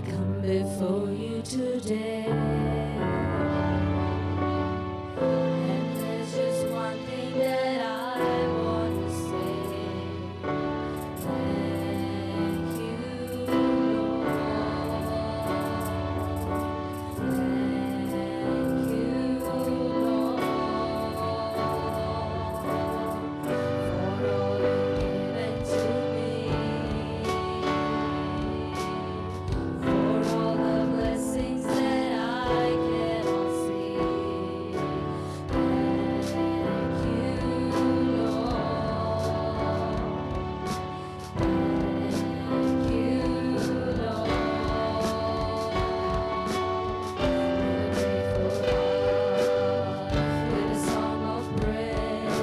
I come before you today. And there's just one thing that I want to say. Thank you, Lord. Thank you, Lord, for all you've given to me, for all the blessings that I cannot see. Thank you, Lord. Thank you, Lord. With a song of praise,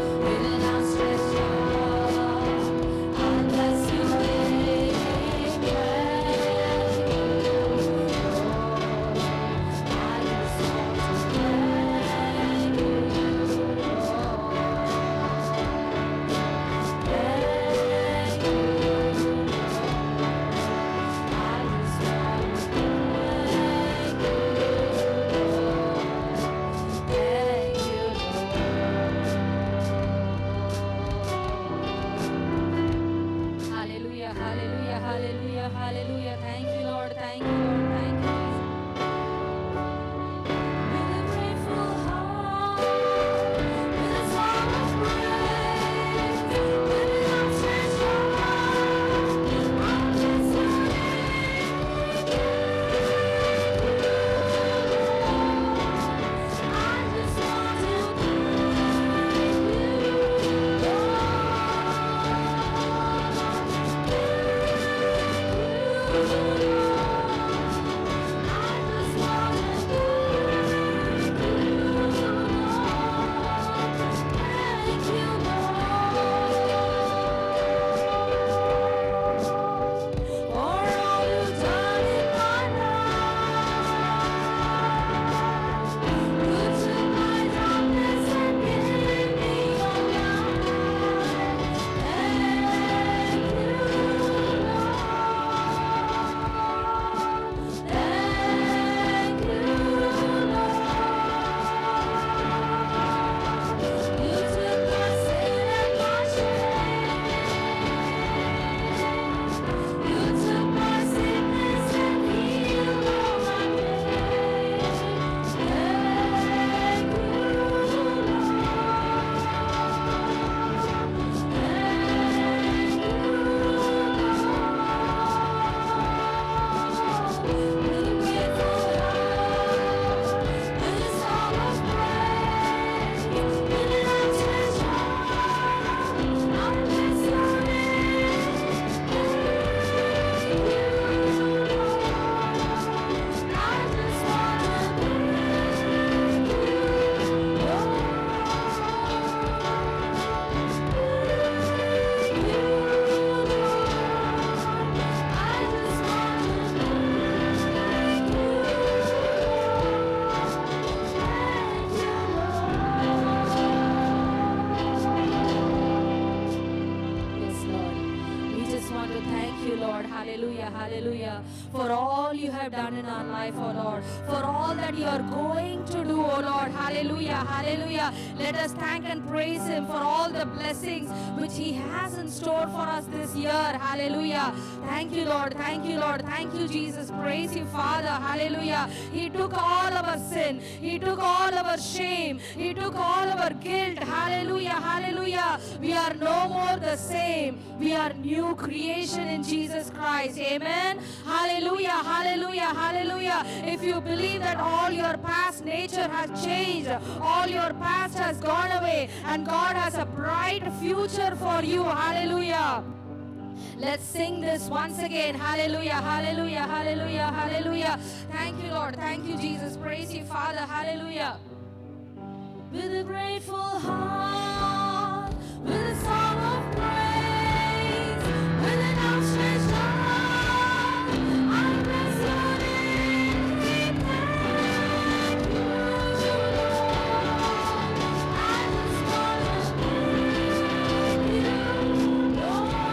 with an outstretched arm, I'll bless your name. Thank you, Lord. I just want to thank you, Lord. Thank you, Lord. I just want to thank you, Lord. Thank you, Lord. Hallelujah, hallelujah, hallelujah, hallelujah. Thank you, Lord. Thank you, Lord. Thank you, Jesus. With a grateful heart, with a song of praise, with an outstretched arm, I'll bless your name. I just want to thank you, Hallelujah, hallelujah. For all you have done in our life, oh Lord. For all that you are going to do, oh Lord. Hallelujah, hallelujah. Let us thank and praise Him for all the blessings which He has in store for us this year. Hallelujah. Thank you, Lord. Thank you, Lord. Thank you, Jesus. Praise you, Father. Hallelujah. He took all our sin. He took all our shame. He took all our guilt. Hallelujah, hallelujah. We are no more the same. We are new creation in Jesus Christ. Amen. Hallelujah, hallelujah, hallelujah. If you believe that all your past nature has changed, all your past has gone away, and God has a bright future for you. Hallelujah. Let's sing this once again. Hallelujah, hallelujah, hallelujah, hallelujah. Thank you, Lord. Thank you, Jesus. Praise you, Father. Hallelujah. With a grateful heart, with a song of praise, with an outstretched arm, I bless your name. Thank you, Lord. I just want to thank you, Lord.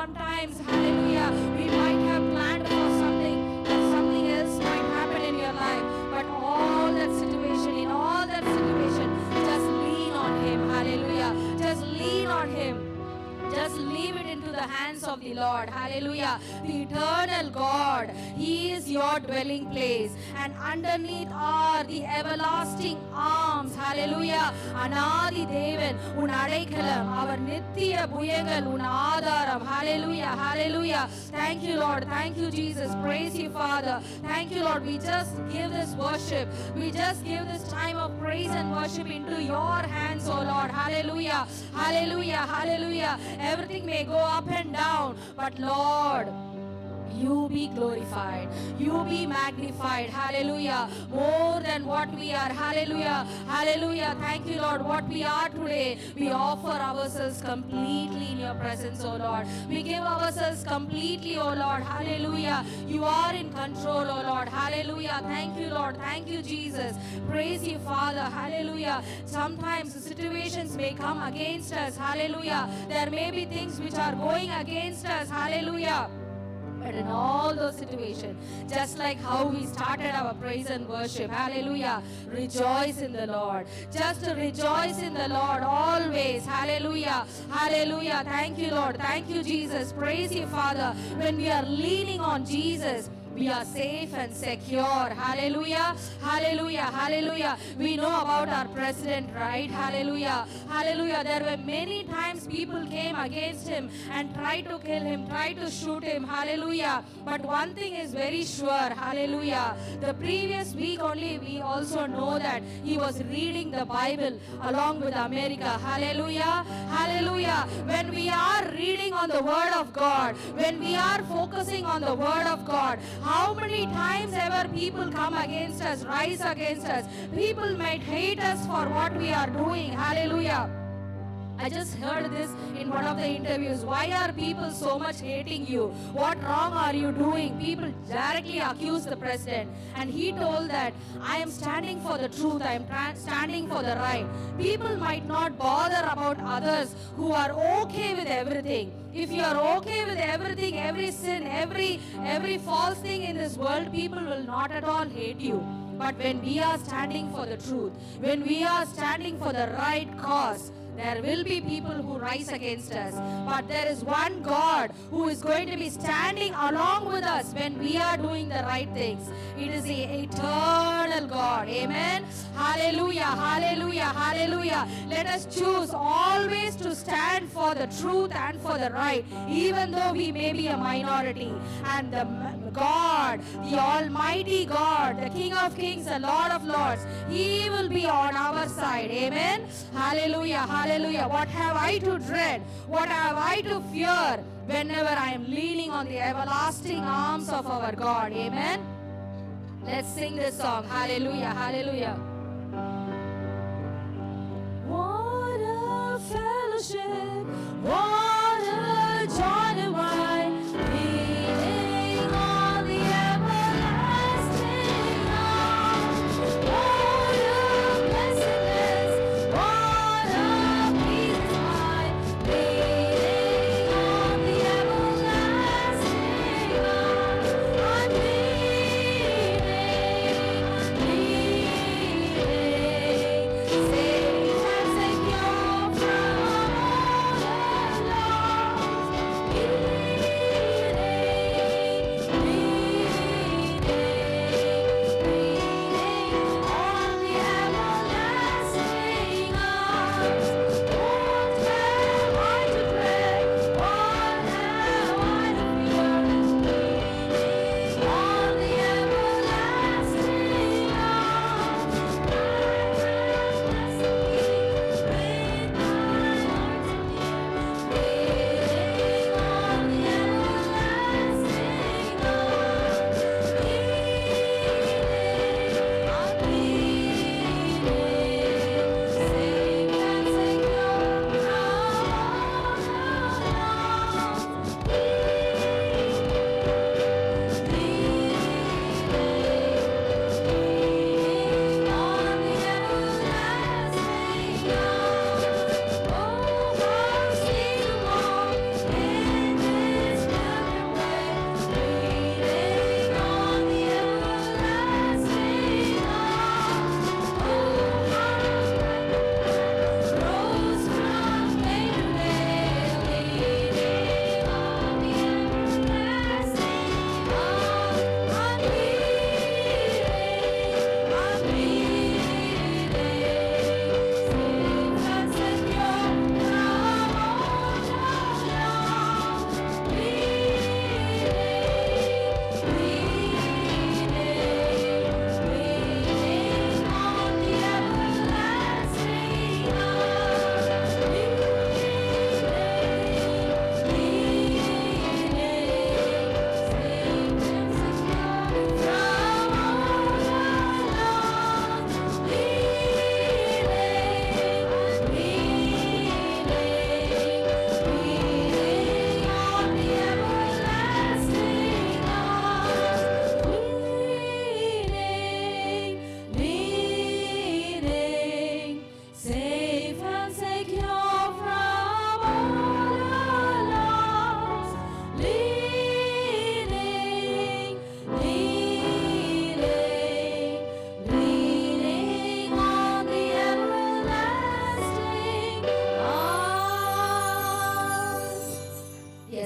sometimes, hallelujah, we might have planned for something, that something else might happen in your life. But in all that situation, just lean on Him, hallelujah. Just lean on Him. Just leave it into the hands of the Lord. Hallelujah. The eternal God. He is your dwelling place. And underneath are the everlasting arms. Hallelujah. Anadi Devan. Un Adaikalam. Our Nitya Buyangal. Un Adaram. Hallelujah. Hallelujah. Thank you, Lord. Thank you, Jesus. Praise you, Father. Thank you, Lord. We just give this worship. We just give this time of praise and worship into your hands, oh Lord. Hallelujah. Hallelujah. Hallelujah. Everything may go up and down, but Lord, you be glorified, you be magnified, hallelujah, more than what we are, hallelujah, hallelujah. Thank you, Lord. What we are today, we offer ourselves completely in your presence, oh Lord. We give ourselves completely, oh Lord, hallelujah. You are in control, oh Lord, hallelujah. Thank you, Lord. Thank you, Jesus. Praise you, Father, hallelujah. Sometimes the situations may come against us, hallelujah. There may be things which are going against us, hallelujah. But in all those situations, just like how we started our praise and worship, hallelujah, rejoice in the Lord. Just to rejoice in the Lord always, hallelujah, hallelujah. Thank you, Lord. Thank you, Jesus. Praise you, Father. When we are leaning on Jesus, we are safe and secure. Hallelujah. Hallelujah. Hallelujah. We know about our president, right? Hallelujah. Hallelujah. There were many times people came against him and tried to kill him, tried to shoot him. Hallelujah. But one thing is very sure. Hallelujah. The previous week only, we also know that he was reading the Bible along with America. Hallelujah. Hallelujah. When we are reading on the Word of God, when we are focusing on the Word of God, how many times ever people come against us, rise against us. People might hate us for what we are doing. Hallelujah. I just heard this in one of the interviews. Why are people so much hating you? What wrong are you doing? People directly accuse the president. And he told that I am standing for the truth. I am standing for the right. People might not bother about others who are okay with everything. If you are okay with everything, every sin, every false thing in this world, people will not at all hate you. But when we are standing for the truth, when we are standing for the right cause, there will be people who rise against us. But there is one God who is going to be standing along with us when we are doing the right things. It is the eternal God. Amen. Hallelujah. Hallelujah. Hallelujah. Let us choose always to stand for the truth and for the right, even though we may be a minority. And the God, the Almighty God, the King of Kings, the Lord of Lords, He will be on our side. Amen. Hallelujah. Hallelujah. What have I to dread? What have I to fear whenever I am leaning on the everlasting arms of our God? Amen. Let's sing this song. Hallelujah. Hallelujah. What a fellowship. What a joy divine. Leaning on the everlasting arms. What a blessedness. What a peace divine. Leaning on the everlasting arms. I'm leaning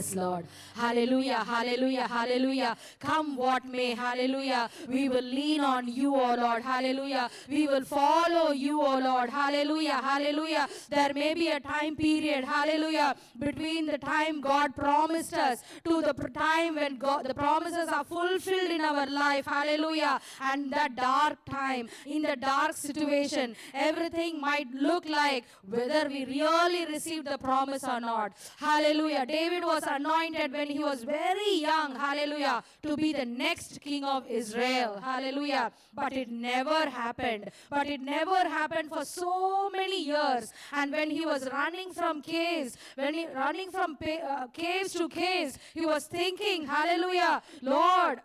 Yes, Lord. Hallelujah, hallelujah, hallelujah. Come what may, hallelujah. We will lean on you, O Lord, hallelujah. We will follow you, O Lord, hallelujah, hallelujah. There may be a time period, hallelujah, between the time God promised us to the time when the promises are fulfilled in our life, hallelujah. And that dark time, in the dark situation, everything might look like whether we really received the promise or not. Hallelujah. David was anointed when he was very young, hallelujah, to be the next king of Israel, hallelujah. But it never happened. But it never happened for so many years. And when he was running from caves, running from caves to caves, he was thinking, hallelujah, Lord,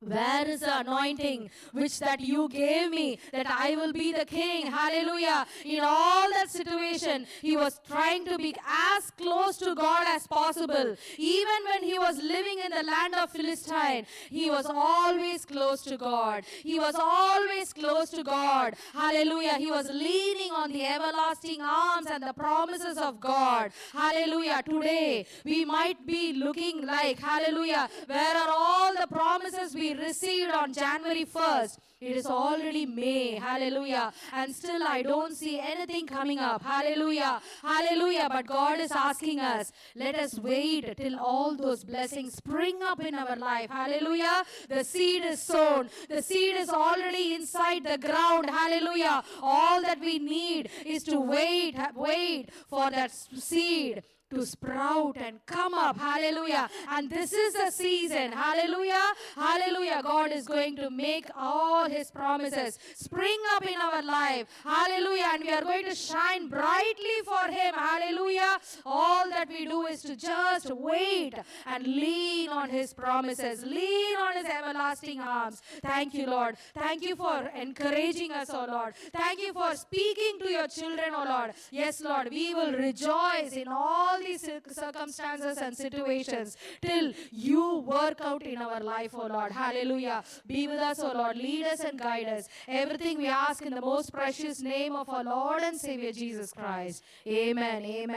where is the anointing which that you gave me, that I will be the king? Hallelujah. In all that situation, he was trying to be as close to God as possible. Even when he was living in the land of Philistine, he was always close to God. He was always close to God. Hallelujah. He was leaning on the everlasting arms and the promises of God. Hallelujah. Today, we might be looking like, hallelujah, where are all the promises we received on January 1st? It is already May, hallelujah, and still I don't see anything coming up, hallelujah, hallelujah. But God is asking us, let us wait till all those blessings spring up in our life, hallelujah. The seed is sown, the seed is already inside the ground, hallelujah. All that we need is to wait for that seed to sprout and come up, hallelujah. And this is the season, hallelujah, hallelujah. God is going to make all his promises spring up in our life, hallelujah. And we are going to shine brightly for him, hallelujah. All that we do is to just wait and lean on his promises, lean on his everlasting arms. Thank you, Lord. Thank you for encouraging us, oh Lord. Thank you for speaking to your children, oh Lord. Yes, Lord, we will rejoice in all these circumstances and situations till you work out in our life, oh Lord. Hallelujah. Be with us, oh Lord. Lead us and guide us. Everything we ask in the most precious name of our Lord and Savior Jesus Christ. Amen. Amen.